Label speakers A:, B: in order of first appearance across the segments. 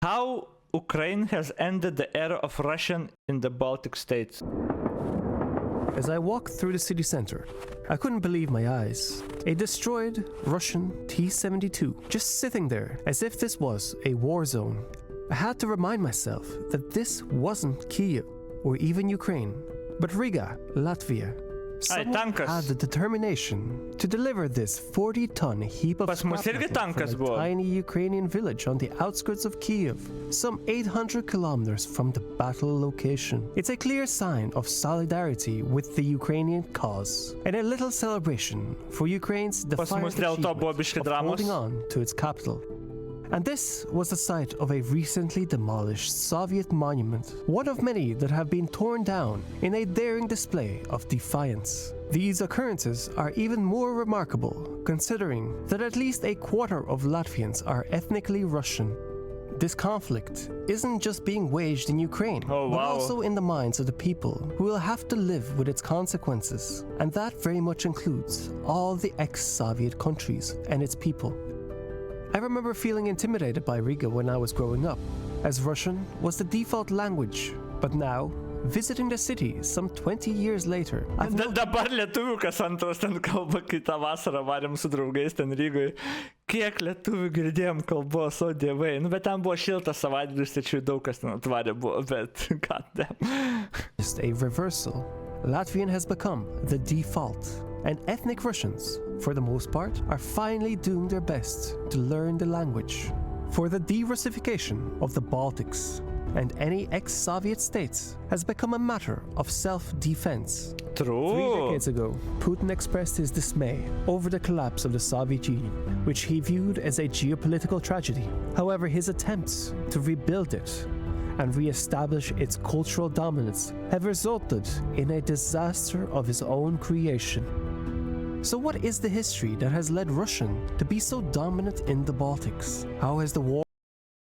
A: How Ukraine has ended the era of Russian in the Baltic states.
B: As I walked through the city center, I couldn't believe my eyes. A destroyed Russian T-72 just sitting there as if this was a war zone. I had to remind myself that this wasn't Kyiv or even Ukraine, but Riga, Latvia. Someone had the determination to deliver this 40-ton heap of scrap metal from a tiny Ukrainian village on the outskirts of Kyiv, some 800 kilometers from the battle location. It's a clear sign of solidarity with the Ukrainian cause, and a little celebration for Ukraine's defiant achievement of holding on to its capital. And this was the site of a recently demolished Soviet monument, one of many that have been torn down in a daring display of defiance. These occurrences are even more remarkable, considering that at least a quarter of Latvians are ethnically Russian. This conflict isn't just being waged in Ukraine, but also in the minds of the people who will have to live with its consequences. And that very much includes all the ex-Soviet countries and its people. I remember feeling intimidated by Riga when I was growing up, as Russian was the default language. But now, visiting the city some 20 years later, I've
A: Dabar lietuvių kas antras ten kalba, kai tą vasarą varėm su draugais ten Rygoje. Kiek lietuvių girdėjom kalbos, o dievai. Nu, bet ten buvo šiltas savaitgalis, tačiau daug kas ten atvarė buvo, bet goddamn.
B: Just a reversal. Latvian has become the default, and ethnic Russians, for the most part, are finally doing their best to learn the language. For the de-Russification of the Baltics and any ex-Soviet states has become a matter of self-defense.
A: True.
B: 3 decades ago, Putin expressed his dismay over the collapse of the Soviet Union, which he viewed as a geopolitical tragedy. However, his attempts to rebuild it and re-establish its cultural dominance have resulted in a disaster of his own creation. So what is the history that has led Russian to be so dominant in the Baltics? How has the war...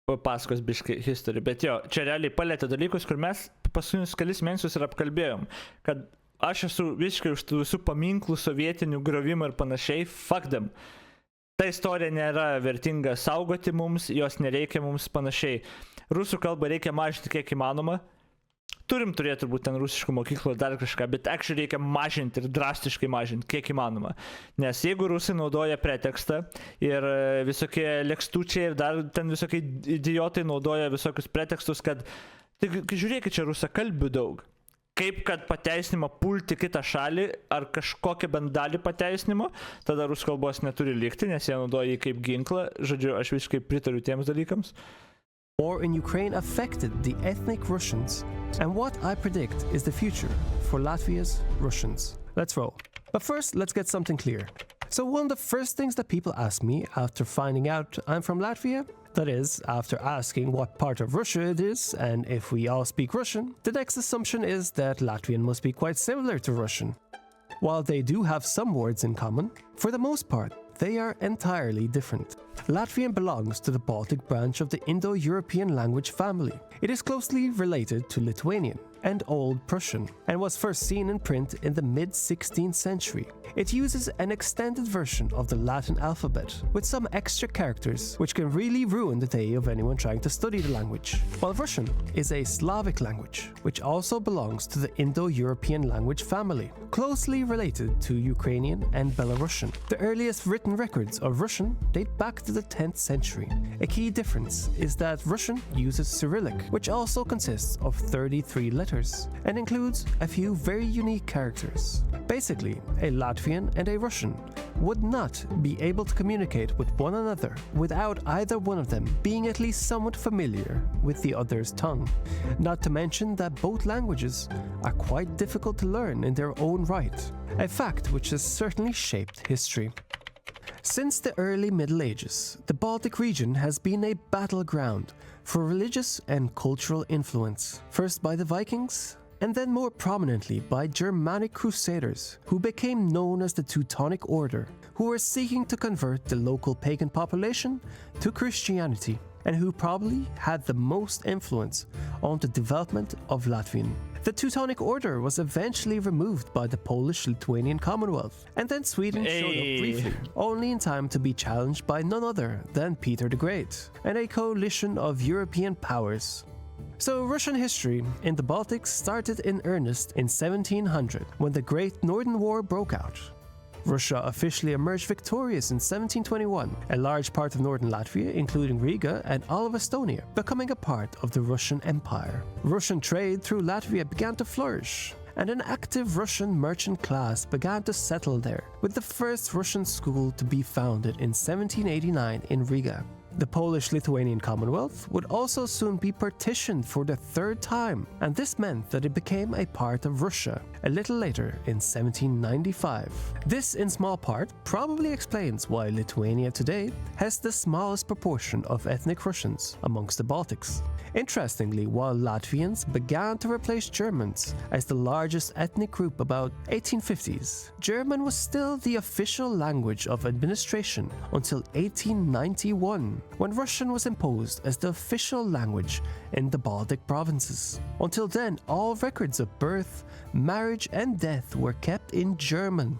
A: Papasakos biškai history, bet jo, čia realiai palėtė dalykus, kur mes paskutinius kelis mėnesius ir apkalbėjom, kad aš esu visiškai už tų visų paminklų, sovietinių grovimų ir panašiai, fuck them. Ta istorija nėra vertinga saugoti mums, jos nereikia mums panašiai. Rusų kalbą reikia mažinti kiek įmanoma. Turim turėti turbūt ten rusiškų mokyklų ir dar kažką, bet actually reikia mažinti ir drastiškai mažinti kiek įmanoma. Nes jeigu rusai naudoja pretekstą ir visokie lekstučiai ir dar ten visokie idiotai naudoja visokius pretekstus, kad tai žiūrėkit, čia rusakalbių daug. Kaip kad pateisinimo pulti kitą šalį ar kažkokią bent dalį pateisinimo, tada rusų kalbos neturi likti, nes jie naudoja jį kaip ginklą. Žodžiu, aš visiškai pritariu tiems dalykams.
B: War in Ukraine affected the ethnic Russians, and what I predict is the future for Latvia's Russians. Let's roll. But first, let's get something clear. So one of the first things that people ask me after finding out I'm from Latvia, that is, after asking what part of Russia it is and if we all speak Russian, the next assumption is that Latvian must be quite similar to Russian. While they do have some words in common, for the most part, they are entirely different. Latvian belongs to the Baltic branch of the Indo-European language family. It is closely related to Lithuanian and Old Prussian, and was first seen in print in the mid-16th century. It uses an extended version of the Latin alphabet, with some extra characters which can really ruin the day of anyone trying to study the language. While Russian is a Slavic language, which also belongs to the Indo-European language family, closely related to Ukrainian and Belarusian. The earliest written records of Russian date back to the 10th century. A key difference is that Russian uses Cyrillic, which also consists of 33 letters and includes a few very unique characters. Basically, a Latvian and a Russian would not be able to communicate with one another without either one of them being at least somewhat familiar with the other's tongue. Not to mention that both languages are quite difficult to learn in their own right, a fact which has certainly shaped history. Since the early Middle Ages, the Baltic region has been a battleground for religious and cultural influence, first by the Vikings, and then more prominently by Germanic crusaders, who became known as the Teutonic Order, who were seeking to convert the local pagan population to Christianity. and who probably had the most influence on the development of Latvian. The Teutonic Order was eventually removed by the Polish-Lithuanian Commonwealth, and then Sweden showed up briefly, only in time to be challenged by none other than Peter the Great, and a coalition of European powers. So Russian history in the Baltics started in earnest in 1700, when the Great Northern War broke out. Russia officially emerged victorious in 1721, a large part of northern Latvia, including Riga and all of Estonia, becoming a part of the Russian Empire. Russian trade through Latvia began to flourish, and an active Russian merchant class began to settle there, with the first Russian school to be founded in 1789 in Riga. The Polish-Lithuanian Commonwealth would also soon be partitioned for the third time, and this meant that it became a part of Russia a little later in 1795. This, in small part, probably explains why Lithuania today has the smallest proportion of ethnic Russians amongst the Baltics. Interestingly, while Latvians began to replace Germans as the largest ethnic group about 1850s, German was still the official language of administration until 1891, when Russian was imposed as the official language in the Baltic provinces. Until then, all records of birth, marriage, and death were kept in German.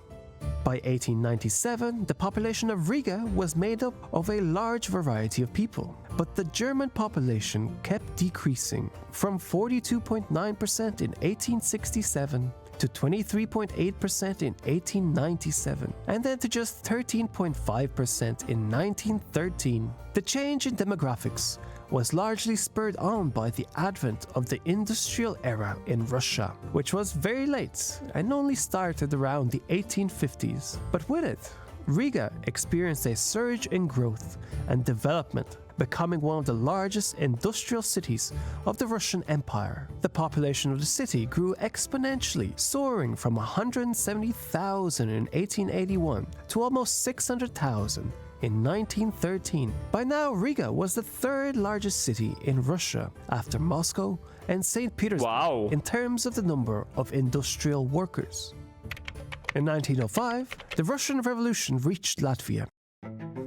B: By 1897, the population of Riga was made up of a large variety of people, but the German population kept decreasing from 42.9% in 1867 to 23.8% in 1897, and then to just 13.5% in 1913. The change in demographics was largely spurred on by the advent of the industrial era in Russia, which was very late and only started around the 1850s. But with it, Riga experienced a surge in growth and development, becoming one of the largest industrial cities of the Russian Empire. The population of the city grew exponentially, soaring from 170,000 in 1881 to almost 600,000 in 1913. By now, Riga was the third largest city in Russia after Moscow and St. Petersburg in terms of the number of industrial workers. In 1905, the Russian Revolution reached Latvia.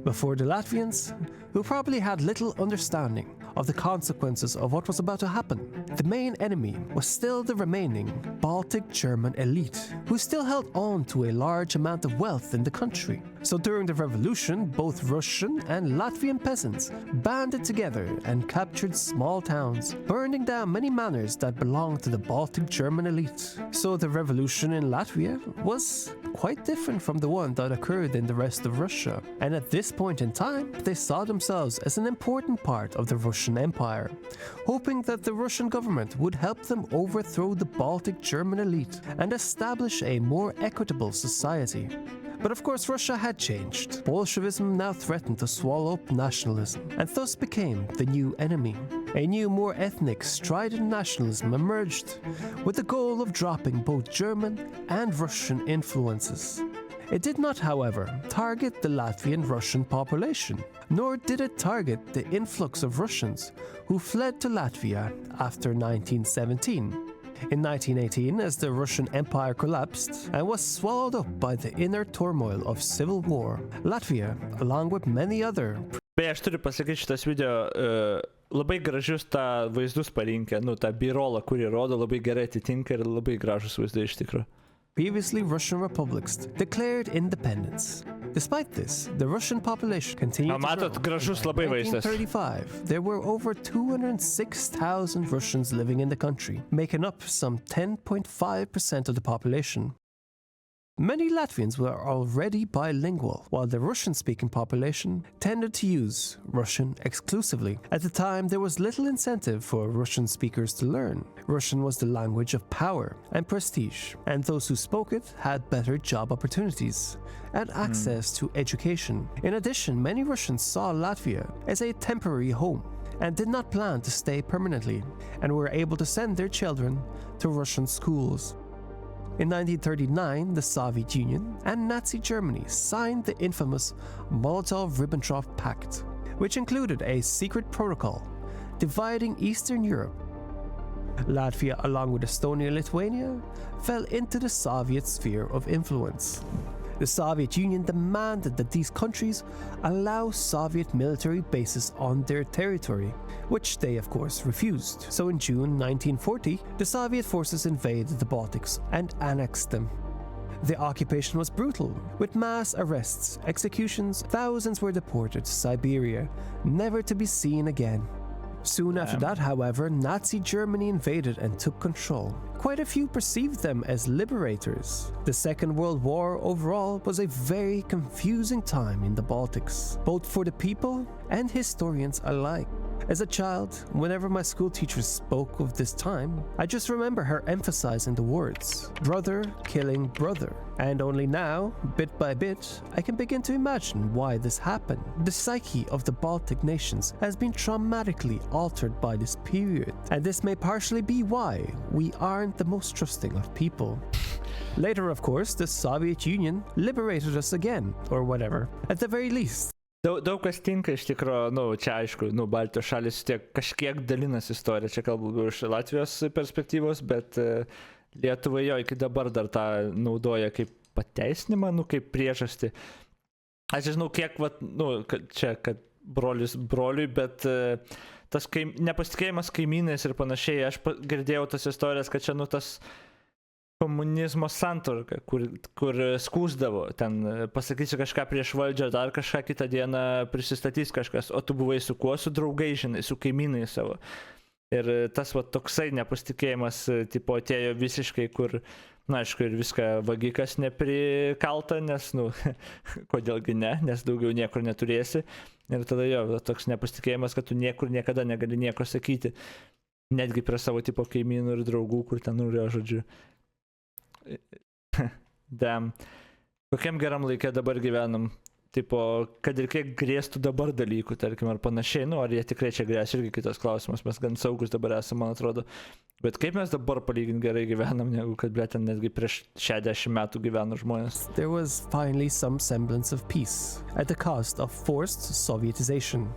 B: Before the Latvians, who probably had little understanding of the consequences of what was about to happen, the main enemy was still the remaining Baltic German elite, who still held on to a large amount of wealth in the country. So during the revolution, both Russian and Latvian peasants banded together and captured small towns, burning down many manors that belonged to the Baltic German elite. So the revolution in Latvia was quite different from the one that occurred in the rest of Russia. And at this point in time, they saw themselves as an important part of the Russian Empire, hoping that the Russian government would help them overthrow the Baltic German elite and establish a more equitable society. But of course, Russia had changed. Bolshevism now threatened to swallow up nationalism, and thus became the new enemy. A new, more ethnic, strident nationalism emerged, with the goal of dropping both German and Russian influences. It did not, however, target the Latvian-Russian population, nor did it target the influx of Russians who fled to Latvia after 1917. In 1918, as the Russian Empire collapsed and was swallowed up by the inner turmoil of civil war, Latvia, along with many other...
A: Beje, aš turiu pasakyti, šitas video labai gražius tą vaizdus parinkę, tą birolą, kurį rodo, labai gerai atitinka ir labai gražus vaizdai iš tikrųjų.
B: Previously Russian republics declared independence. Despite this, the Russian population continued to grow. In 1935, there were over 206,000 Russians living in the country, making up some 10.5% of the population. Many Latvians were already bilingual, while the Russian-speaking population tended to use Russian exclusively. At the time, there was little incentive for Russian speakers to learn. Russian was the language of power and prestige, and those who spoke it had better job opportunities and access to education. In addition, many Russians saw Latvia as a temporary home and did not plan to stay permanently, and were able to send their children to Russian schools. In 1939, the Soviet Union and Nazi Germany signed the infamous Molotov-Ribbentrop Pact, which included a secret protocol dividing Eastern Europe. Latvia, along with Estonia and Lithuania, fell into the Soviet sphere of influence. The Soviet Union demanded that these countries allow Soviet military bases on their territory, which they of course refused. So in June 1940, the Soviet forces invaded the Baltics and annexed them. The occupation was brutal, with mass arrests, executions, thousands were deported to Siberia, never to be seen again. Soon after that, however, Nazi Germany invaded and took control. Quite a few perceived them as liberators. The Second World War overall was a very confusing time in the Baltics, both for the people and historians alike. As a child, whenever my school teachers spoke of this time, I just remember her emphasizing the words, brother killing brother. And only now, bit by bit, I can begin to imagine why this happened. The psyche of the Baltic nations has been traumatically altered by this period, and this may partially be why we aren't the most trusting of people. Later, of course, the Soviet Union liberated us again, or whatever, at the very least.
A: Daug kas tinka iš tikro, čia aišku, Baltijos šalis tiek kažkiek dalinas istoriją, čia kalbu iš Latvijos perspektyvos, bet Lietuvai jo iki dabar dar tą naudoja kaip pateisinimą, kaip priežastį. Aš žinau, kiek, kad brolis broliui, bet tas nepasitikėjimas kaimynais ir panašiai, aš girdėjau tas istorijas, kad čia, tas komunizmo santvarka, kur skųsdavo, ten pasakysiu kažką prieš valdžią, dar kažką kitą dieną prisistatys kažkas, o tu buvai su kuo, su draugai, žinai, su kaimynai savo. Ir tas toksai nepasitikėjimas tipo atėjo visiškai, kur, aišku, ir viską vagikas neprikalta, nes, kodėlgi ne, nes daugiau niekur neturėsi. Ir tada jo, toks nepasitikėjimas, kad tu niekur niekada negali nieko sakyti, netgi prie savo tipo kaimynų ir draugų, kur ten žodžiu. Damn. Kokiam geram laikė dabar gyvenam, tipo, kad ir kiek grėstų dabar dalykų, tarkim, ar panašiai, ar jie tikrai čia grės, irgi kitas klausimas, mes gan saugus dabar esame, man atrodo, bet kaip mes dabar palyginti gerai gyvenam, negu kad, ten netgi prieš 60 metų gyveno žmonės.
B: There was finally some semblance of peace, at the cost of forced Sovietization.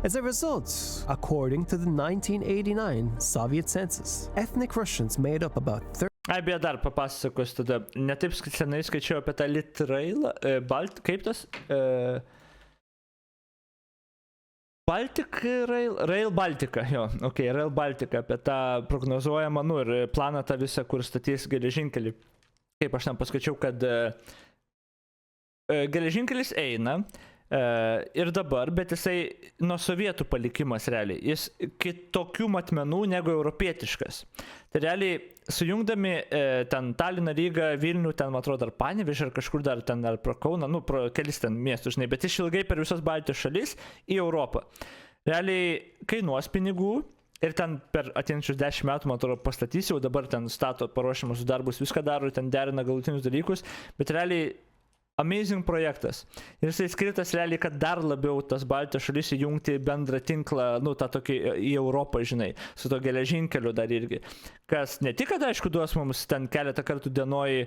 B: As a result, according to the 1989 Soviet census, ethnic Russians made up about 30.
A: Beje, dar papasakos tada, netaip senai skaičiau apie tą Litrailą, kaip tas? Rail Baltica, Rail Baltica, apie tą prognozuojamą, ir planą tą visą, kur statys geležinkelį. Kaip aš ten paskaičiau, kad geležinkelis eina, ir dabar, bet jisai nuo sovietų palikimas realiai. Jis kitokių matmenų negu europietiškas. Tai realiai sujungdami ten Taliną, Rygą, Vilnių, ten, man atrodo, ar Panevėžį, ar kažkur dar ten, ar pro Kauną, pro kelis ten miestus, žinai, bet išilgai per visas Baltijos šalis į Europą. Realiai kainuos pinigų ir ten per ateinančius 10 metų, man atrodo, pastatys, jau dabar ten stato paruošimus darbus, viską daro, ten derina galutinius dalykus, bet realiai amazing projektas. Ir jisai skirtas realiai, kad dar labiau tas Baltijos šalis įjungti bendrą tinklą, tą tokį į Europą, žinai, su to geležinkeliu dar irgi. Kas ne tik, kad aišku, duos mums ten keletą kartų dienoj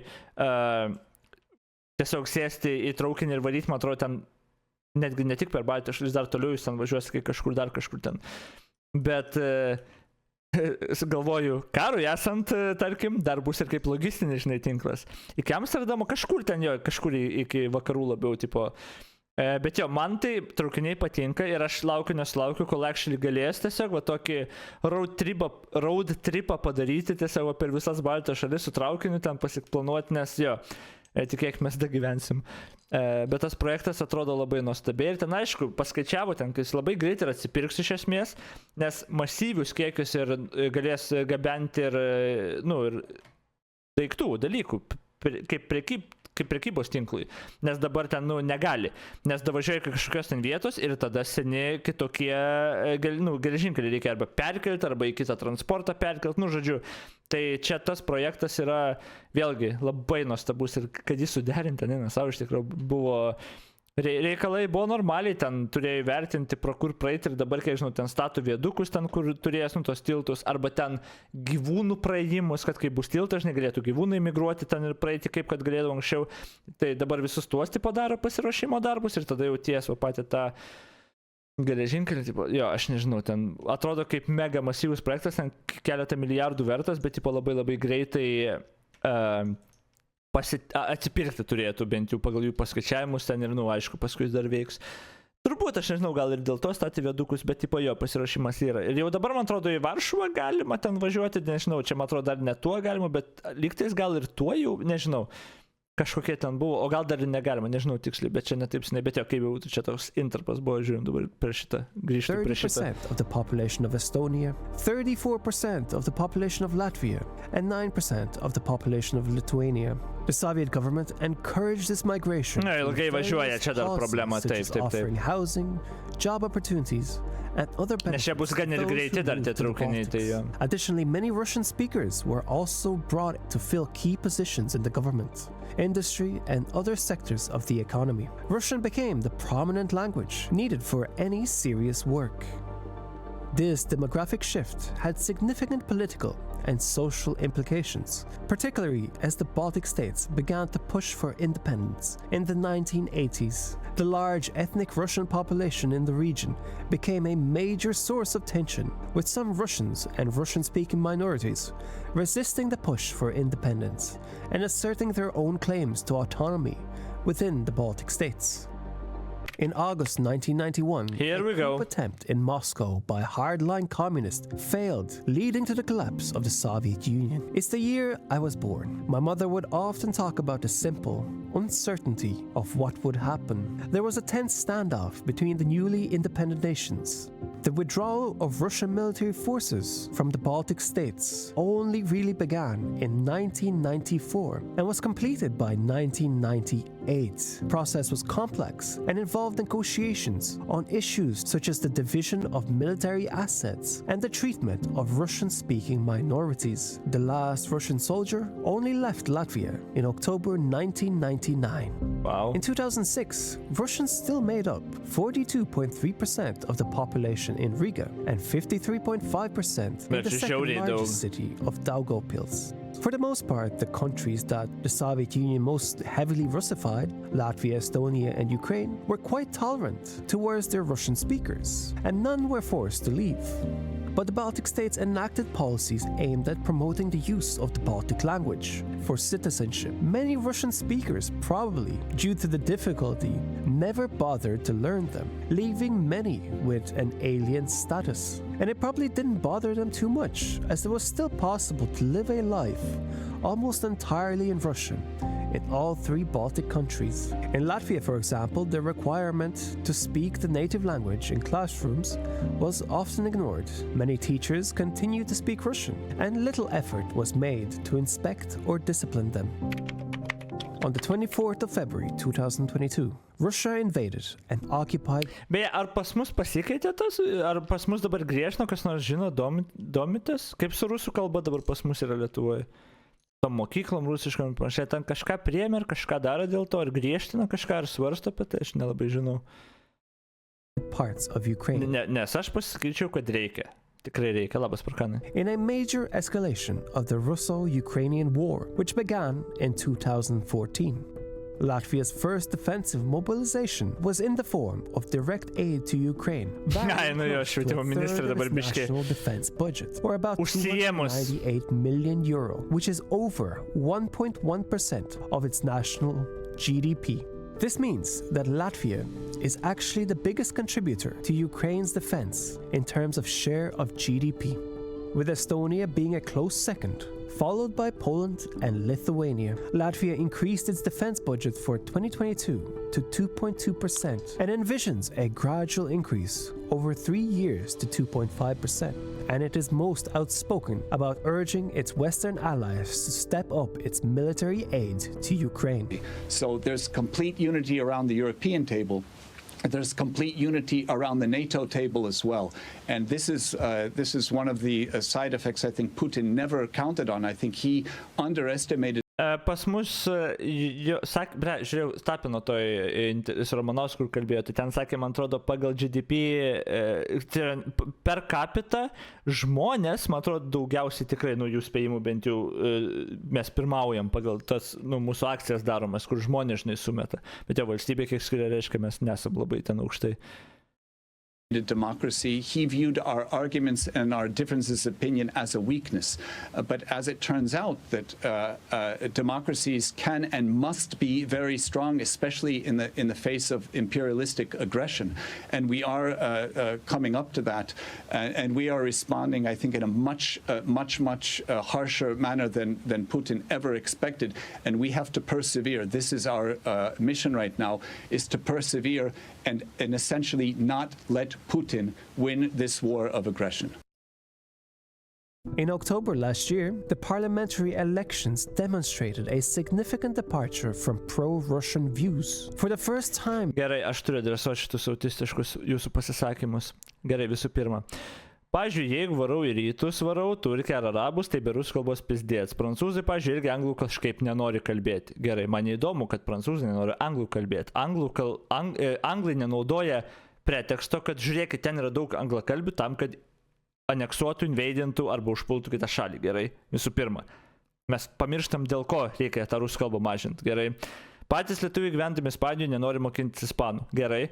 A: tiesiog sėsti į traukinį ir varyti, man atrodo, ten netgi ne tik per Baltijos šalis, dar toliau jūs ten važiuosi kažkur ten. Bet galvoju, karui esant, tarkim, dar bus ir kaip logistinis, žinai, tinklas. Iki Amsterdamo kažkur ten kažkur iki vakarų labiau, tipo. Bet man tai traukiniai patinka ir aš nesulaukiu, kol actually galės tiesiog tokį road tripą padaryti, tiesiog per visas Baltijos šalis su traukiniu ten pasiplanuoti, nes tikėkime, mes da gyvensim. Bet tas projektas atrodo labai nuostabiai ir ten, aišku, paskaičiavo ten, kad jis labai greit ir atsipirks iš esmės, nes masyvius kiekius ir galės gabenti ir daiktų, dalykų, kaip prekybos tinklui, nes dabar ten, negali, nes davažiuoja kažkokios ten vietos ir tada seni kitokie, geležinkelį reikia arba perkelti, arba į kitą transportą perkelti, žodžiu, tai čia tas projektas yra vėlgi labai nuostabus ir kad jis suderinti, nes savo iš tikrųjų buvo reikalai buvo normaliai, ten turėjo įvertinti, pro kur praeiti ir dabar, kiek žinau, ten stato viedukus, ten kur turėjęs tos tiltus, arba ten gyvūnų praėjimus, kad kai bus tiltas, negalėtų gyvūnai migruoti ten ir praeiti, kaip kad galėdavo anksčiau. Tai dabar visus tuos tipo daro pasiruošimo darbus ir tada jau tiesų patį tą geležinkelį, tipo, aš nežinau, ten atrodo kaip mega masyvus projektas, ten keletą milijardų vertas, bet tipo labai labai greitai atsipirkti turėtų bent jau pagal jų paskaičiavimus ten ir, aišku, paskui dar veiks. Turbūt, aš nežinau, gal ir dėl to statė viedukus, bet tipo jo pasirašymas yra. Ir jau dabar, man atrodo, į Varšuvą galima ten važiuoti, nežinau, čia, man atrodo, dar ne tuo galima, bet lygtais gal ir tuo jau, nežinau, kažkokie ten buvo, o gal dar ir negalima, nežinau tiksliai, bet čia netaip seniai, bet jo, kaip jau čia toks interpas buvo, žiūrim dabar per šitą, grįžti prie šitą.
B: 30% of the population of Estonia, 34% of the population of Latvia, and 9% of the population of Lithuania. The Soviet government encouraged this migration.
A: Ilgai važiuoja, čia dar problema, taip.
B: Offering housing, job opportunities, and other benefits.
A: Nes čia bus gan ir greiti dar tie traukiniai, tai jo.
B: Additionally, many Russian speakers were also brought to fill key positions in the government, industry, and other sectors of the economy. Russian became the prominent language needed for any serious work. This demographic shift had significant political and social implications, particularly as the Baltic states began to push for independence in the 1980s. The large ethnic Russian population in the region became a major source of tension, with some Russians and Russian-speaking minorities resisting the push for independence and asserting their own claims to autonomy within the Baltic states. In August 1991,
A: Here we
B: a
A: go.
B: coup attempt in Moscow by hardline communists failed, leading to the collapse of the Soviet Union. It's the year I was born. My mother would often talk about the simple uncertainty of what would happen. There was a tense standoff between the newly independent nations. The withdrawal of Russian military forces from the Baltic states only really began in 1994 and was completed by 1998. The process was complex and involved negotiations on issues such as the division of military assets and the treatment of Russian-speaking minorities. The last Russian soldier only left Latvia in October 1999.
A: Wow.
B: In 2006, Russians still made up 42.3% of the population in Riga and 53.5% in the second largest city of Daugavpils. For the most part, the countries that the Soviet Union most heavily Russified, Latvia, Estonia, and Ukraine, were quite tolerant towards their Russian speakers, and none were forced to leave. But the Baltic states enacted policies aimed at promoting the use of the Baltic language for citizenship. Many Russian speakers, probably due to the difficulty, never bothered to learn them, leaving many with an alien status. And it probably didn't bother them too much, as it was still possible to live a life almost entirely in Russian in all three Baltic countries. In Latvia, for example, the requirement to speak the native language in classrooms was often ignored. Many teachers continued to speak Russian, and little effort was made to inspect or discipline them. On the 24th of February 2022, Russia invaded and occupied.
A: Beje, ar pas mus pasikeitė tas, ar pas mus dabar griežtino, kas nors žino, domitės? Kaip su rusų kalba dabar pas mus yra Lietuvoje? Tom mokyklom rusiškam ir panašiai, ten kažką priėmė ir kažką daro dėl to, ar griežtina kažką, ar svarsto apie tai, aš nelabai žinau.
B: Parts of Ukraine.
A: Nes aš pasakyčiau, kad reikia. Tikrai reikia, labas Parkanai.
B: In a major escalation of the Russo-Ukrainian war, which began in 2014. Latvia's first defensive mobilization was in the form of direct aid to Ukraine.
A: Švietimo ministrė dabar biškė.
B: National defense budget, or about
A: Užsiėmus.
B: 298 million euro, which is over 1.1% of its national GDP. This means that Latvia is actually the biggest contributor to Ukraine's defense in terms of share of GDP, with Estonia being a close second, followed by Poland and Lithuania. Latvia increased its defense budget for 2022 to 2.2% and envisions a gradual increase over 3 years to 2.5%. And it is most outspoken about urging its Western allies to step up its military aid to Ukraine.
C: So there's complete unity around the European table. There's complete unity around the NATO table as well. And this is one of the side effects I think Putin never counted on. I think he underestimated.
A: Pas mus, žiūrėjau, Stapino toj Romanovs, kur kalbėjo, tai ten sakė, man atrodo, pagal GDP, per capita žmonės, man atrodo, daugiausiai tikrai, jų spėjimų bent jau mes pirmaujam pagal tas, mūsų akcijas daromas, kur žmonės, žinai, sumeta. Bet jo valstybė, kiek skiria, reiškia, mes nesam labai ten aukštai.
C: democracy. He viewed our arguments and our differences of opinion as a weakness. But as it turns out that democracies can and must be very strong, especially in the face of imperialistic aggression. And we are coming up to that. And we are responding, I think, in a much harsher manner than Putin ever expected. And we have to persevere. This is our mission right now, is to persevere and essentially not let Putin win this war of aggression.
B: In October last year, the parliamentary elections demonstrated a significant departure from pro-Russian views. For the first time...
A: Gerai, aš turiu adresuoti šitus autistiškus jūsų pasisakymus. Gerai, visų pirma. Pavyzdžiui, jeigu varau į rytus, turkiją ar arabus, tai be rusų kalbos pizdėts. Prancūzai, pavyzdžiui, irgi anglų kažkaip nenori kalbėti. Gerai, man įdomu, kad prancūzai nenori anglų kalbėti. Anglai nenaudoja preteksto, kad žiūrėkit, ten yra daug anglakalbių tam, kad aneksuotų, invadintų arba užpultų kitą šalį. Gerai, visų pirma. Mes pamirštam, dėl ko reikia tą rusų kalbą mažinti. Gerai. Patys lietuviai gyvendami Ispanijoje nenori mokintis ispanų. Gerai.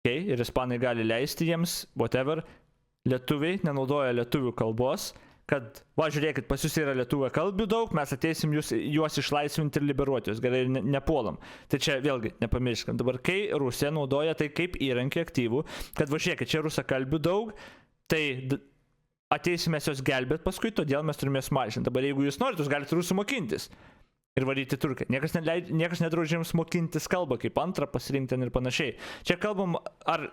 A: Okay. Ir ispanai gali leisti jiems, whatever. Lietuviai nenaudoja lietuvių kalbos, kad, va, žiūrėkit, pas jūs yra lietuvių kalbių daug, mes ateisim juos išlaisvinti ir liberuoti, jūs gerai nepuolam. Tai čia vėlgi, nepamirškam. Dabar, kai Rusija naudoja tai kaip įrankį aktyvų, kad, va, žiūrėkit, čia rusa kalbių daug, tai ateisime jos gelbėt paskui, todėl mes turime jas mažinti. Dabar, jeigu jūs norite, jūs galite rusų mokintis ir varyti turkai. Niekas nedraudžia jums mokintis kalbą, kaip antrą pasirinkti ir panašiai. Čia kalbam, ar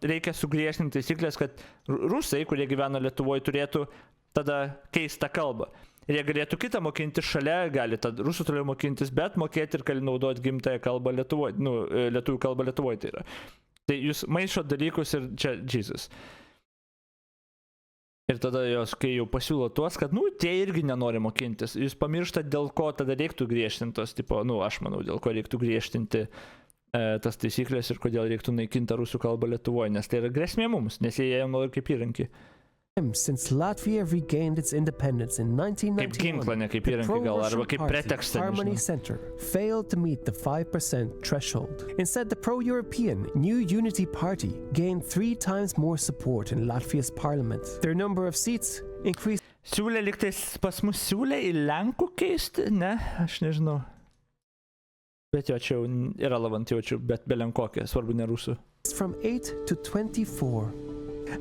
A: reikia sugriežtinti taisyklės, kad rusai, kurie gyvena Lietuvoje, turėtų tada keistą kalbą. Ir jie galėtų kitą mokinti šalia, gali tada rusų toliau mokintis, bet mokėti ir gali naudoti gimtąją kalbą Lietuvoje, lietuvių kalbą Lietuvoje tai yra. Tai jūs maišot dalykus ir čia Jesus. Ir tada jos, kai jau pasiūlo tuos, kad, tie irgi nenori mokintis. Jūs pamirštat, dėl ko tada reiktų griežtintos, tipo, aš manau, dėl ko reiktų griežtinti tas taisyklės ir kodėl reiktų naikinti rusų kalbą Lietuvoje, nes tai yra grėsmė mums, nes jie jau nori kaip įrankį.
B: Since Latvia regained its independence in 1991, the pro-Russian Harmony Center failed to meet the 5% threshold. Instead, the pro-European New Unity Party gained 3 times more support in Latvia's parliament. Their number of seats increased.
A: Siūlė liktais pas mus siūlė į Lenkų keisti? Ne, aš nežinau. Bet jo, čia yra lavant jaučiu, bet be Lenkokė, svarbu ne rusų.
B: From 8 to 24.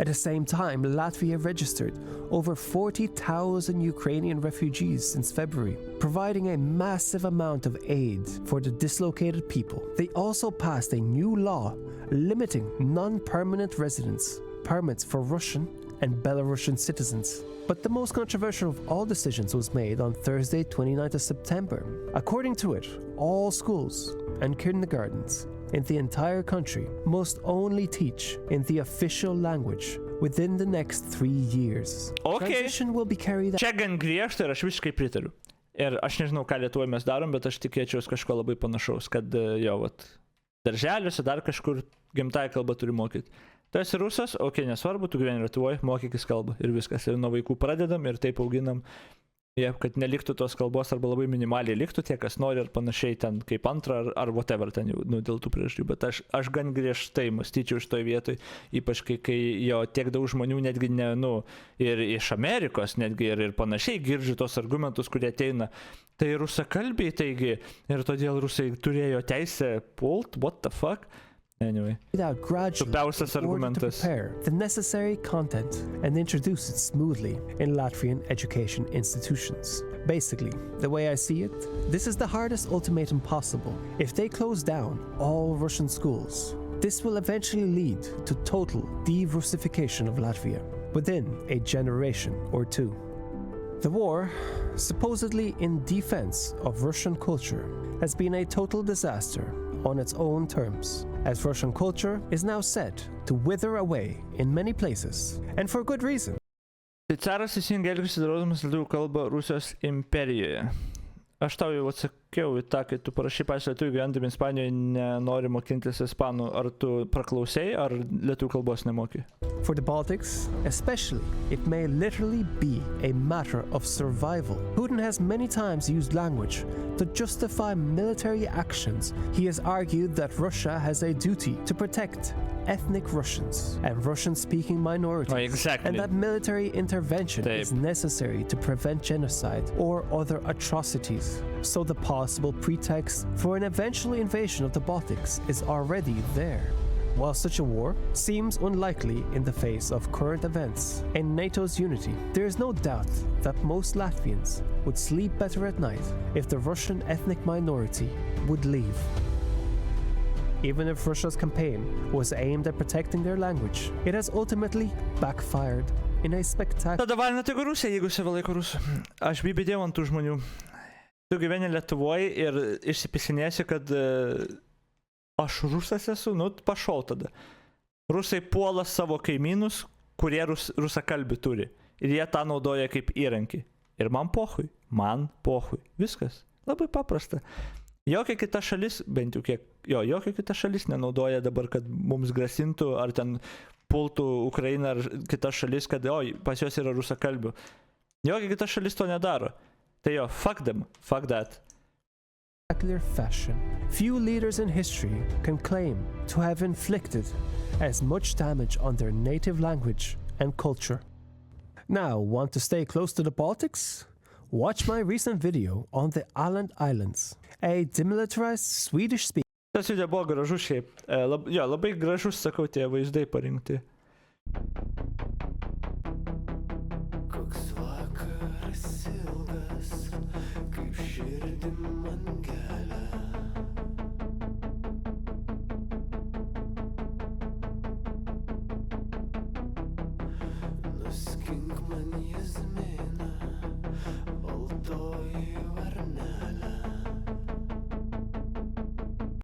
B: At the same time, Latvia registered over 40,000 Ukrainian refugees since February, providing a massive amount of aid for the dislocated people. They also passed a new law limiting non-permanent residence permits for Russian and Belarusian citizens. But the most controversial of all decisions was made on Thursday, 29th of September. According to it, all schools and kindergartens in the entire country must only teach in the official language within the next 3 years.
A: Okay.
B: Transition will be carried out.
A: Čia gan griežta ir aš visiškai pritariu. Ir aš nežinau, ką Lietuvoje mes darom, bet aš tikėčiausi kažko labai panašaus, kad darželiuose dar kažkur gimtąją kalbą turi mokyti. Tu esi rusas, nesvarbu, tu gyveni Lietuvoje, mokykis kalbą ir viskas. Ir nuo vaikų pradedam ir taip auginam. Kad neliktų tos kalbos arba labai minimaliai liktų tie, kas nori ir panašiai ten kaip antrą ar whatever ten jau dėl tų priežasčių. Bet aš gan griežtai mąstyčiau šitoj vietoj, ypač kai jo tiek daug žmonių netgi ir iš Amerikos netgi ir panašiai girdžiu tos argumentus, kurie ateina. Tai rusakalbiai taigi ir todėl rusai turėjo teisę pult, what the fuck? Anyway,
B: tupiausias argumentas. Prepare the necessary content and introduce it smoothly in Latvian education institutions. Basically, the way I see it, this is the hardest ultimatum possible. If they close down all Russian schools, this will eventually lead to total de-Russification of Latvia within a generation or 2. The war, supposedly in defense of Russian culture, has been a total disaster on its own terms, as Russian culture is now said to wither away in many places, and for good reason.
A: Tai caras teisingai elgėsi darodamas lietuvių kalbą Rusijos imperijoje. Aš tau jau atsakiau į tą, kai tu parašai pas lietuvių gyvendami Ispanijoje nenori mokintis ispanų. Ar tu praklausei, ar lietuvių kalbos nemoki?
B: For the Baltics, especially, it may literally be a matter of survival. Putin has many times used language to justify military actions. He has argued that Russia has a duty to protect ethnic Russians and Russian-speaking minorities,
A: Exactly.
B: and that military intervention is necessary to prevent genocide or other atrocities. So the possible pretext for an eventual invasion of the Baltics is already there. While such a war seems unlikely in the face of current events and NATO's unity, there is no doubt that most Latvians would sleep better at night if the Russian ethnic minority would leave. Even if Russia's campaign was aimed at protecting their language, it has ultimately backfired in a spectacular...
A: Tada valina tik Rusija, jeigu save laiko rusų. Aš bibidėjau ant tų žmonių. Tu gyveni Lietuvoje ir išsipisinėsi, kad aš rusas esu, nu pašau tada. Rusai puola savo kaimynus, kurie rusakalbį turi. Ir jie tą naudoja kaip įrankį. Ir man pohui. Viskas. Labai paprasta. Jokia kita šalis, bent jau kiek, jokia kita šalis nenaudoja dabar, kad mums grasintų, ar ten pultų Ukraina ar kita šalis, kad pas juos yra rusakalbių. Jokia kita šalis to nedaro. Tai fuck them, fuck that.
B: Fashion. Few leaders in history can claim to have inflicted as much damage on their native language and culture. Now, want to stay close to the Baltics? Watch my recent video on the Åland Islands, a demilitarized Swedish speaker.
A: Tas video buvo gražus šiaip. Labai gražus, sakau, tie vaizdai parinkti.
D: Koks vakaras ilgas, kaip širdim man kelia. Nuskink man jazmė.